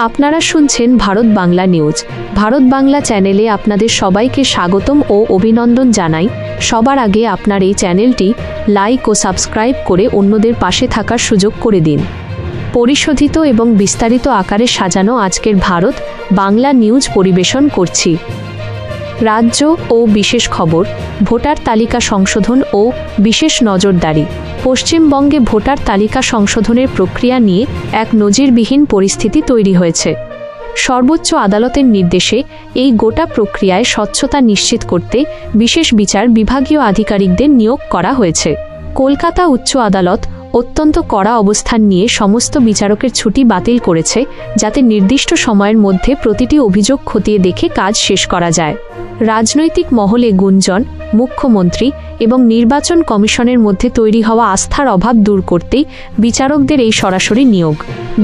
আপনারা শুনছেন ভারত বাংলা নিউজ। ভারত বাংলা চ্যানেলে আপনাদের সবাইকে স্বাগতম ও অভিনন্দন জানাই। সবার আগে আপনার এই চ্যানেলটি লাইক ও সাবস্ক্রাইব করে অন্যদের পাশে থাকার সুযোগ করে দিন। পরিশোধিত এবং বিস্তারিত আকারে সাজানো আজকের ভারত বাংলা নিউজ পরিবেশন করছি। রাজ্য ও বিশেষ খবর, ভোটার তালিকা সংশোধন ও বিশেষ নজরদারি। পশ্চিমবঙ্গে ভোটার তালিকা সংশোধনের প্রক্রিয়া নিয়ে এক নজিরবিহীন পরিস্থিতি তৈরি হয়েছে। সর্বোচ্চ আদালতের নির্দেশে এই গোটা প্রক্রিয়ায় স্বচ্ছতা নিশ্চিত করতে বিশেষ বিচার বিভাগীয় আধিকারিকদের নিয়োগ করা হয়েছে। কলকাতা উচ্চ আদালত অত্যন্ত কড়া অবস্থান নিয়ে সমস্ত বিচারকের ছুটি বাতিল করেছে, যাতে নির্দিষ্ট সময়ের মধ্যে প্রতিটি অভিযোগ খতিয়ে দেখে কাজ শেষ করা যায়। রাজনৈতিক মহলে গুঞ্জন, মুখ্যমন্ত্রী এবং নির্বাচন কমিশনের মধ্যে তৈরি হওয়া আস্থার অভাব দূর করতেই বিচারকদের এই সরাসরি নিয়োগ।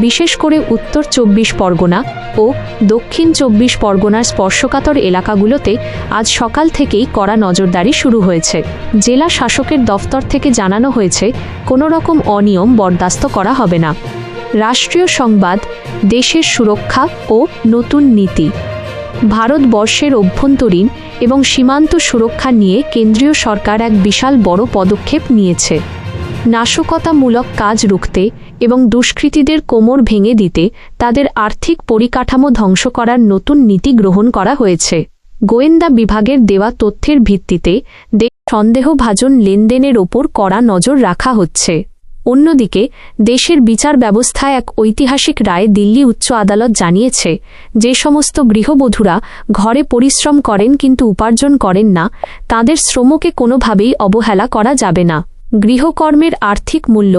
বিশেষ করে উত্তর 24 পরগনা ও দক্ষিণ 24 পরগনার স্পর্শকাতর এলাকাগুলোতে আজ সকাল থেকেই কড়া নজরদারি শুরু হয়েছে। জেলা শাসকের দফতর থেকে জানানো হয়েছে, কোনো রকম অনিয়ম বরদাস্ত করা হবে না। রাষ্ট্রীয় সংবাদ, দেশের সুরক্ষা ও নতুন নীতি। ভারতবর্ষের অভ্যন্তরীণ এবং সীমান্ত সুরক্ষা নিয়ে কেন্দ্রীয় সরকার এক বিশাল বড় পদক্ষেপ নিয়েছে। নাশকতামূলক কাজ রুখতে এবং দুষ্কৃতীদের কোমর ভেঙে দিতে তাদের আর্থিক পরিকাঠামো ধ্বংস করার নতুন নীতি গ্রহণ করা হয়েছে। গোয়েন্দা বিভাগের দেওয়া তথ্যের ভিত্তিতে সন্দেহভাজন লেনদেনের ওপর কড়া নজর রাখা হচ্ছে। অন্যদিকে দেশের বিচার ব্যবস্থায় এক ঐতিহাসিক রায়ে দিল্লি উচ্চ আদালত জানিয়েছে, যে সমস্ত গৃহবধূরা ঘরে পরিশ্রম করেন কিন্তু উপার্জন করেন না, তাদের শ্রমকে কোনোভাবেই অবহেলা করা যাবে না। গৃহকর্মের আর্থিক মূল্য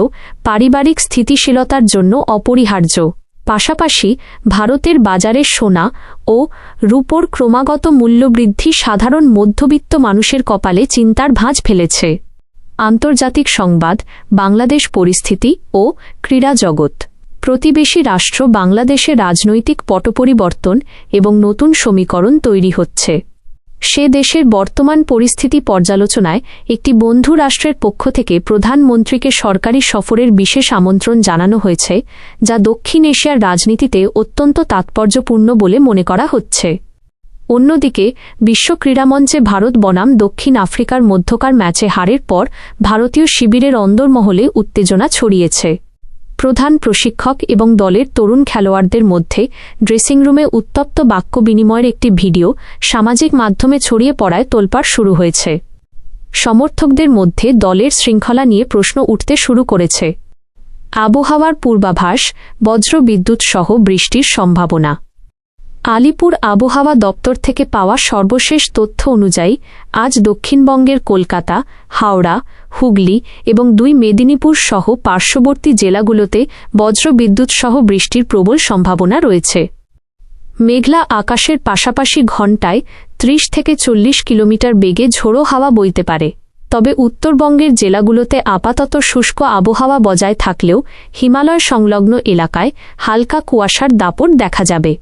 পারিবারিক স্থিতিশীলতার জন্য অপরিহার্য। পাশাপাশি ভারতের বাজারে সোনা ও রূপোর ক্রমাগত মূল্যবৃদ্ধি সাধারণ মধ্যবিত্ত মানুষের কপালে চিন্তার ভাঁজ ফেলেছে। আন্তর্জাতিক সংবাদ, বাংলাদেশ পরিস্থিতি ও ক্রীড়া জগৎ। প্রতিবেশী রাষ্ট্র বাংলাদেশে রাজনৈতিক পটপরিবর্তন এবং নতুন সমীকরণ তৈরি হচ্ছে। সে দেশের বর্তমান পরিস্থিতি পর্যালোচনায় একটি বন্ধু রাষ্ট্রের পক্ষ থেকে প্রধানমন্ত্রীকে সরকারি সফরের বিশেষ আমন্ত্রণ জানানো হয়েছে, যা দক্ষিণ এশিয়ার রাজনীতিতে অত্যন্ত তাৎপর্যপূর্ণ বলে মনে করা হচ্ছে। অন্যদিকে বিশ্ব ক্রীড়ামঞ্চে ভারত বনাম দক্ষিণ আফ্রিকার মধ্যকার ম্যাচে হারের পর ভারতীয় শিবিরের অন্দরমহলে উত্তেজনা ছড়িয়েছে। প্রধান প্রশিক্ষক এবং দলের তরুণ খেলোয়াড়দের মধ্যে ড্রেসিংরুমে উত্তপ্ত বাক্য বিনিময়ের একটি ভিডিও সামাজিক মাধ্যমে ছড়িয়ে পড়ায় তোলপাড় শুরু হয়েছে। সমর্থকদের মধ্যে দলের শৃঙ্খলা নিয়ে প্রশ্ন উঠতে শুরু করেছে। আবহাওয়ার পূর্বাভাস, বজ্রবিদ্যুৎ সহ বৃষ্টির সম্ভাবনা। আলিপুর আবহাওয়া দপ্তর থেকে পাওয়া সর্বশেষ তথ্য অনুযায়ী আজ দক্ষিণবঙ্গের কলকাতা, হাওড়া, হুগলি এবং 2 মেদিনীপুর সহ পার্শ্ববর্তী জেলাগুলোতে বজ্রবিদ্যুৎ সহ বৃষ্টির প্রবল সম্ভাবনা রয়েছে। মেঘলা আকাশের পাশাপাশি ঘণ্টায় 30 থেকে 40 কিলোমিটার বেগে ঝোড়ো হাওয়া বইতে পারে। তবে উত্তরবঙ্গের জেলাগুলোতে আপাতত শুষ্ক আবহাওয়া বজায় থাকলেও হিমালয় সংলগ্ন এলাকায় হালকা কুয়াশার দাপট দেখা যাবে।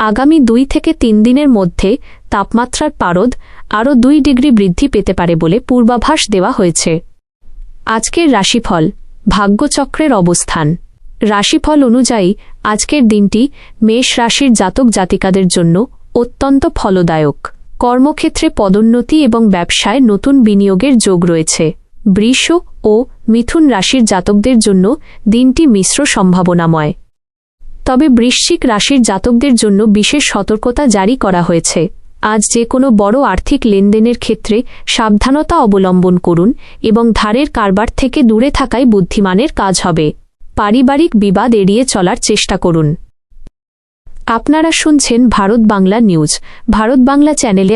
আগামী 2 থেকে 3 দিনের মধ্যে তাপমাত্রার পারদ আরও 2 ডিগ্রি বৃদ্ধি পেতে পারে বলে পূর্বাভাস দেওয়া হয়েছে। আজকের রাশিফল, ভাগ্যচক্রের অবস্থান। রাশিফল অনুযায়ী আজকের দিনটি মেষ রাশির জাতক জাতিকাদের জন্য অত্যন্ত ফলদায়ক। কর্মক্ষেত্রে পদোন্নতি এবং ব্যবসায় নতুন বিনিয়োগের যোগ রয়েছে। বৃষ ও মিথুন রাশির জাতকদের জন্য দিনটি মিশ্র সম্ভাবনাময়। তবে বৃশ্চিক রাশির জাতকদের জন্য বিশেষ সতর্কতা জারি করা হয়েছে। আজ যে কোনো বড় আর্থিক লেনদেনের ক্ষেত্রে সাবধানতা অবলম্বন করুন এবং ধারের কারবার থেকে দূরে থাকাই বুদ্ধিমানের কাজ হবে। পারিবারিক বিবাদ এড়িয়ে চলার চেষ্টা করুন। আপনারা শুনছেন ভারত বাংলা নিউজ। ভারত বাংলা চ্যানেলে